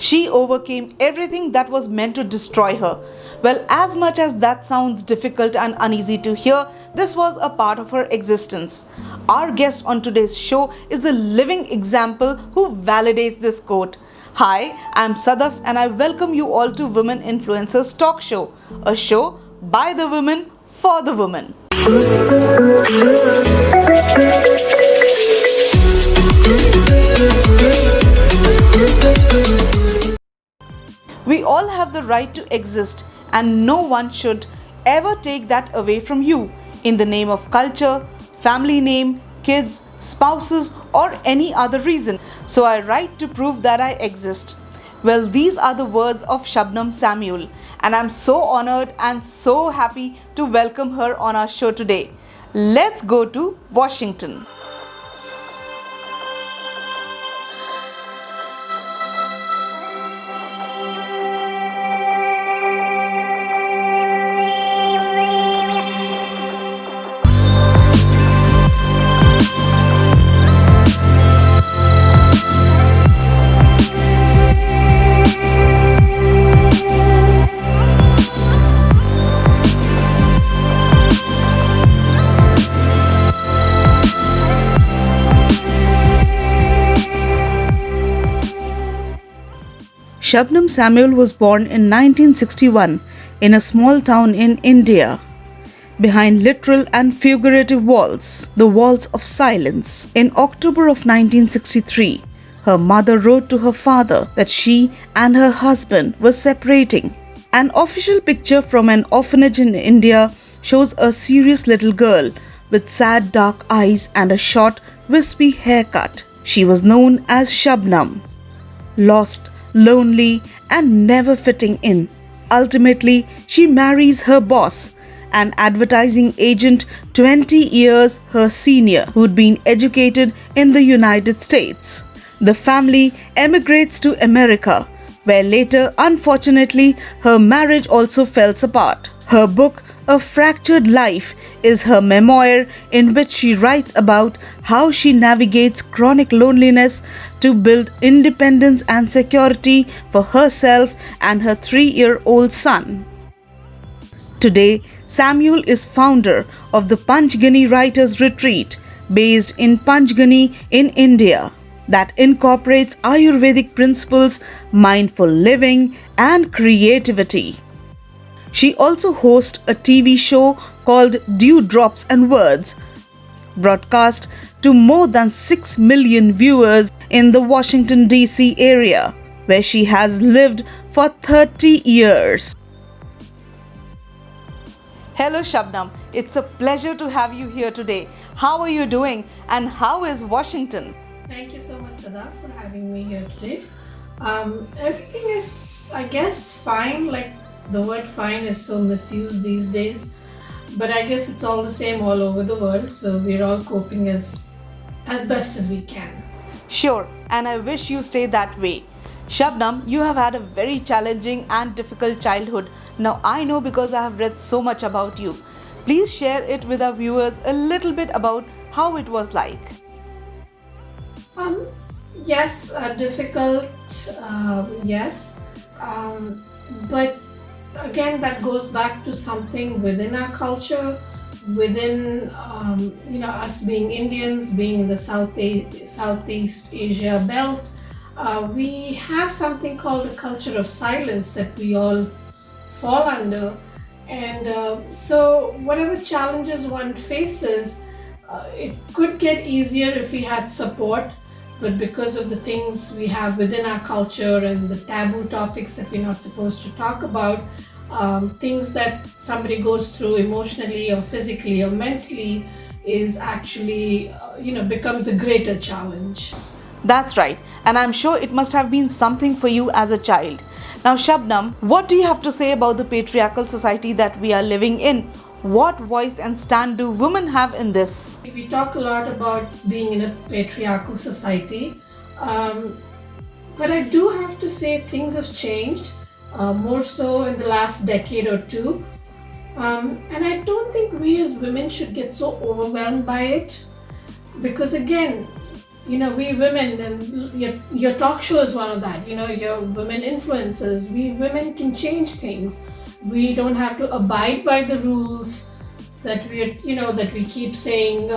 She overcame everything that was meant to destroy her. Well, as much as that sounds difficult and uneasy to hear, this was a part of her existence. Our guest on today's show is a living example who validates this quote. Hi, I'm Sadaf and I welcome you all to Women Influencers Talk Show, a show by the women for the women. We all have the right to exist, and no one should ever take that away from you in the name of culture, family name, kids, spouses, or any other reason. So I write to prove that I exist. Well, these are the words of Shabnam Samuel, and I'm so honored and so happy to welcome her on our show today. Let's go to Washington. Shabnam Samuel was born in 1961 in a small town in India. Behind literal and figurative walls, the walls of silence. In October of 1963, her mother wrote to her father that she and her husband were separating. An official picture from an orphanage in India shows a serious little girl with sad dark eyes and a short, wispy haircut. She was known as Shabnam. Lost, lonely, and never fitting in. Ultimately, she marries her boss, an advertising agent 20 years her senior who'd been educated in the United States. The family emigrates to America, where later, unfortunately, her marriage also fell apart. Her book, A Fractured Life, is her memoir in which she writes about how she navigates chronic loneliness to build independence and security for herself and her 3-year-old son. Today, Samuel is founder of the Panchgani Writers Retreat, based in Panchgani in India, that incorporates Ayurvedic principles, mindful living, and creativity. She also hosts a TV show called Dew Drops and Words, broadcast to more than 6 million viewers in the Washington, D.C. area, where she has lived for 30 years. Hello Shabnam, it's a pleasure to have you here today. How are you doing and how is Washington? Thank you so much, Sadaf, for having me here today. Everything is, I guess, fine. Like, the word fine is so misused these days, but I guess it's all the same all over the world, so we're all coping as best as we can. Sure, and I wish you stay that way. Shabnam, you have had a very challenging and difficult childhood. Now I know because I have read so much about you. Please share it with our viewers a little bit about how it was like. Yes, difficult, yes, but again, that goes back to something within our culture, within us being Indians, being in the Southeast Asia belt. We have something called a culture of silence that we all fall under, and so whatever challenges one faces, it could get easier if we had support. But because of the things we have within our culture and the taboo topics that we're not supposed to talk about, things that somebody goes through emotionally or physically or mentally is actually, becomes a greater challenge. That's right, and I'm sure it must have been something for you as a child. Now Shabnam, what do you have to say about the patriarchal society that we are living in? What voice and stand do women have in this? We talk a lot about being in a patriarchal society, but I do have to say things have changed, more so in the last decade or two. And I don't think we as women should get so overwhelmed by it, because again, we women, and your talk show is one of that. Your women influencers. We women can change things. We don't have to abide by the rules that we keep saying.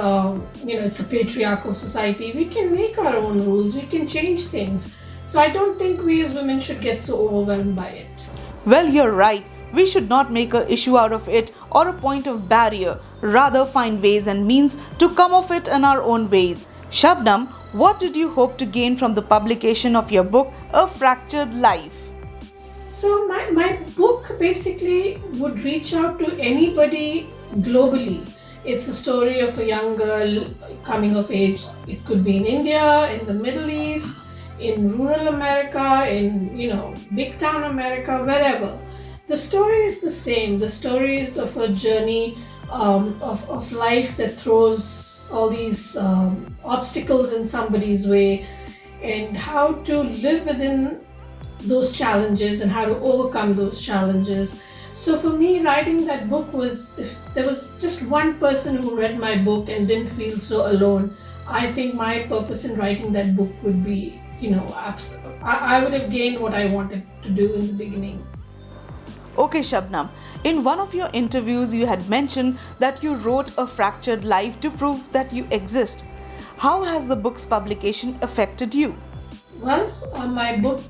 It's a patriarchal society. We can make our own rules. We can change things. So I don't think we as women should get so overwhelmed by it. Well, you're right. We should not make an issue out of it or a point of barrier, rather find ways and means to come of it in our own ways. Shabnam, what did you hope to gain from the publication of your book, A Fractured Life? So my book basically would reach out to anybody globally. It's a story of a young girl coming of age. It could be in India, in the Middle East, in rural America, in big town America, wherever. The story is the same. The story is of a journey of life that throws all these obstacles in somebody's way, and how to live within those challenges and how to overcome those challenges. So for me, writing that book was, if there was just one person who read my book and didn't feel so alone, I think my purpose in writing that book would be, I would have gained what I wanted to do in the beginning. Okay, Shabnam, in one of your interviews, you had mentioned that you wrote A Fractured Life to prove that you exist. How has the book's publication affected you? Well, my book,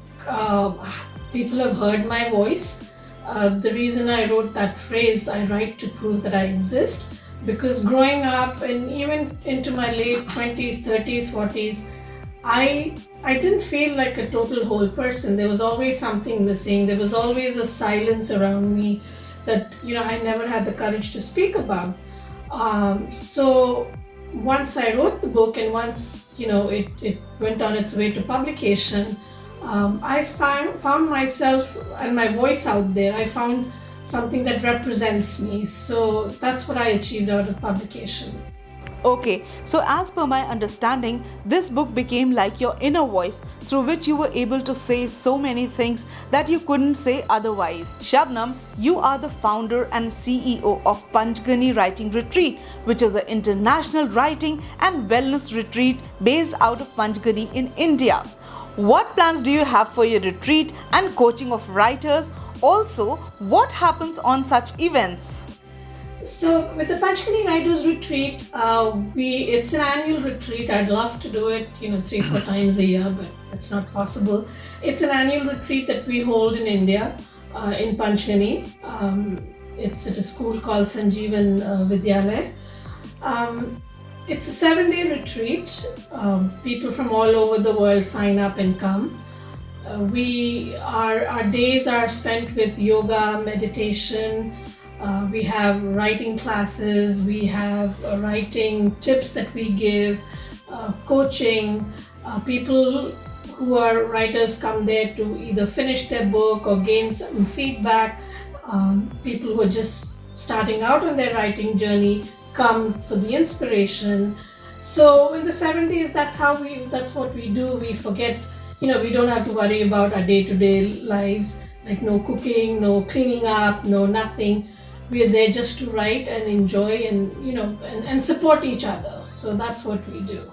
people have heard my voice. The reason I wrote that phrase, I write to prove that I exist, because growing up and even into my late 20s, 30s, 40s, I didn't feel like a total whole person. There was always something missing. There was always a silence around me that I never had the courage to speak about. So once I wrote the book and once it went on its way to publication, I found myself and my voice out there. I found something that represents me. So that's what I achieved out of publication. Okay, so as per my understanding, this book became like your inner voice through which you were able to say so many things that you couldn't say otherwise. Shabnam, you are the founder and CEO of Panchgani Writing Retreat, which is an international writing and wellness retreat based out of Panchgani in India. What plans do you have for your retreat and coaching of writers? Also, what happens on such events? So with the Panchgani Writers Retreat, it's an annual retreat. I'd love to do it, 3-4 times a year, but it's not possible. It's an annual retreat that we hold in India, in Panchgani. It's at a school called Sanjeevan Vidyalaya. It's a 7-day retreat. People from all over the world sign up and come. Our days are spent with yoga, meditation. We have writing classes, we have writing tips that we give, coaching. People who are writers come there to either finish their book or gain some feedback. People who are just starting out on their writing journey come for the inspiration. So in the 7 days, that's what we do. We forget, we don't have to worry about our day-to-day lives, like no cooking, no cleaning up, no nothing. We are there just to write and enjoy and support each other. So that's what we do.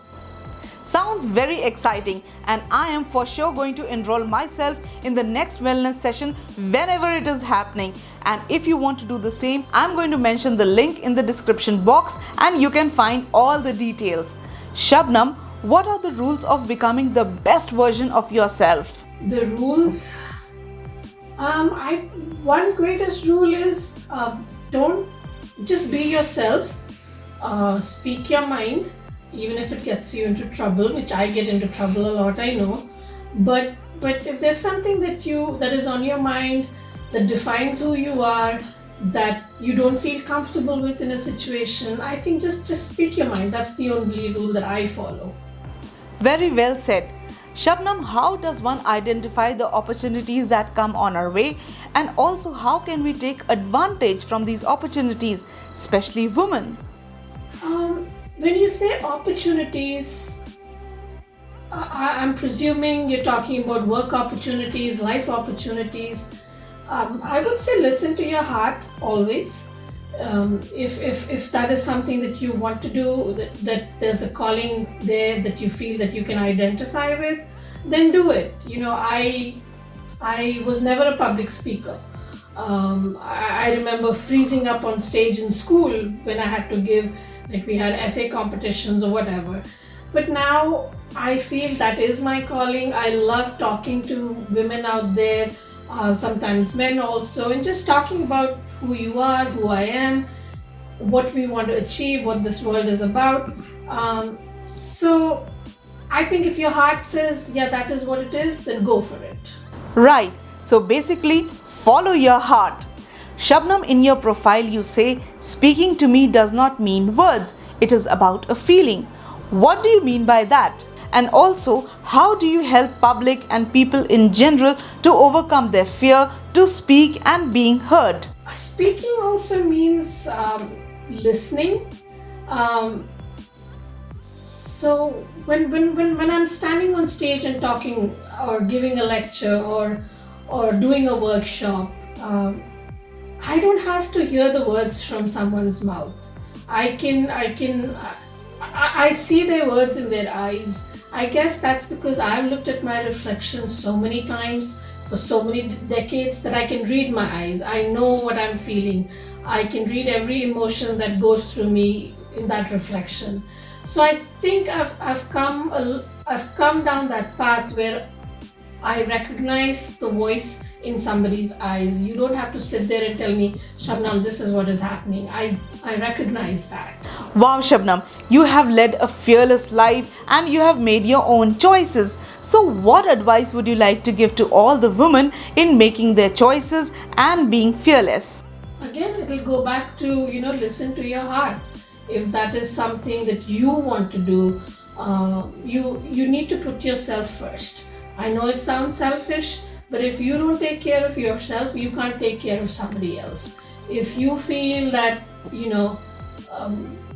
Sounds very exciting, and I am for sure going to enroll myself in the next wellness session whenever it is happening. And if you want to do the same, I'm going to mention the link in the description box and you can find all the details. Shabnam, what are the rules of becoming the best version of yourself? The rules? One greatest rule is don't just be yourself. Speak your mind, even if it gets you into trouble, which I get into trouble a lot, I know. But if there's something that is on your mind, that defines who you are, that you don't feel comfortable with in a situation, I think just speak your mind. That's the only rule that I follow. Very well said. Shabnam, how does one identify the opportunities that come on our way, and also how can we take advantage from these opportunities, especially women? When you say opportunities, I'm presuming you're talking about work opportunities, life opportunities. I would say listen to your heart always. If that is something that you want to do, that there's a calling there that you feel that you can identify with, then do it. I was never a public speaker. I remember freezing up on stage in school when I had to give, like we had essay competitions or whatever. But now I feel that is my calling. I love talking to women out there, sometimes men also, and just talking about who you are, who I am, what we want to achieve, what this world is about. So I think if your heart says, yeah, that is what it is, then go for it. Right. So basically, follow your heart. Shabnam, in your profile you say, speaking to me does not mean words. It is about a feeling. What do you mean by that? And also, how do you help public and people in general to overcome their fear to speak and being heard? Speaking also means listening. So when I'm standing on stage and talking or giving a lecture or doing a workshop, I don't have to hear the words from someone's mouth. I see their words in their eyes. I guess that's because I've looked at my reflection so many times for so many decades that I can read my eyes. I know what I'm feeling. I can read every emotion that goes through me in that reflection. So I think I've come down that path where I recognize the voice in somebody's eyes. You don't have to sit there and tell me, Shabnam, this is what is happening. I recognize that. Wow, Shabnam, you have led a fearless life and you have made your own choices. So what advice would you like to give to all the women in making their choices and being fearless? Again, it will go back to, listen to your heart. If that is something that you want to do, you need to put yourself first. I know it sounds selfish, but if you don't take care of yourself, you can't take care of somebody else. If you feel that,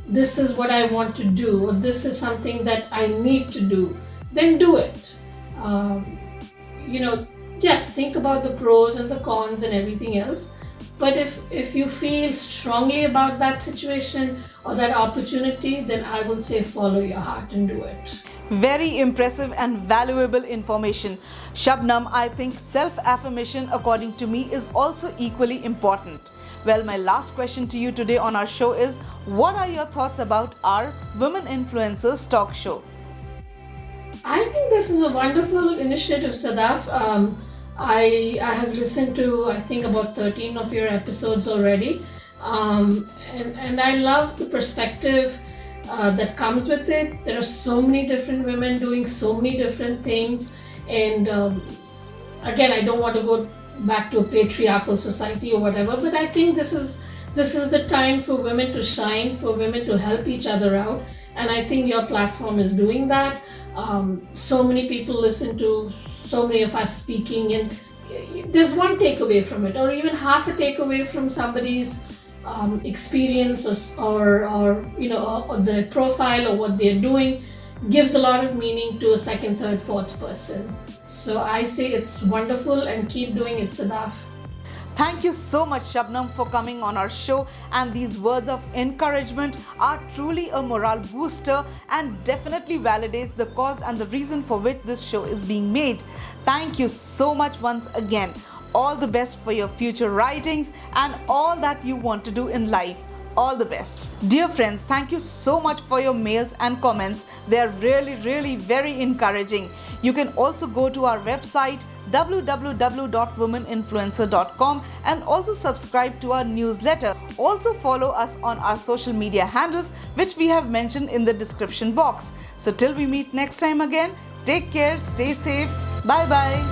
this is what I want to do, or this is something that I need to do, then do it. Yes, think about the pros and the cons and everything else. But if you feel strongly about that situation or that opportunity, then I will say follow your heart and do it. Very impressive and valuable information. Shabnam, I think self-affirmation, according to me, is also equally important. Well, my last question to you today on our show is, what are your thoughts about our Women Influencers Talk show? I think this is a wonderful initiative, Sadaf. I have listened to, I think, about 13 of your episodes already. And I love the perspective that comes with it. There are so many different women doing so many different things. And again, I don't want to go back to a patriarchal society or whatever, but I think this is the time for women to shine, for women to help each other out. And I think your platform is doing that. So many people listen to so many of us speaking, and there's one takeaway from it, or even half a takeaway from somebody's experience or their profile or what they're doing gives a lot of meaning to a second, third, fourth person. So I say it's wonderful, and keep doing it, Sadaf. Thank you so much, Shabnam, for coming on our show, and these words of encouragement are truly a morale booster and definitely validates the cause and the reason for which this show is being made. Thank you so much once again. All the best for your future writings and all that you want to do in life. All the best. Dear friends, thank you so much for your mails and comments. They are really very encouraging. You can also go to our website www.womeninfluencer.com and also subscribe to our newsletter. Also follow us on our social media handles, which we have mentioned in the description box. So till we meet next time again, take care, stay safe, bye bye.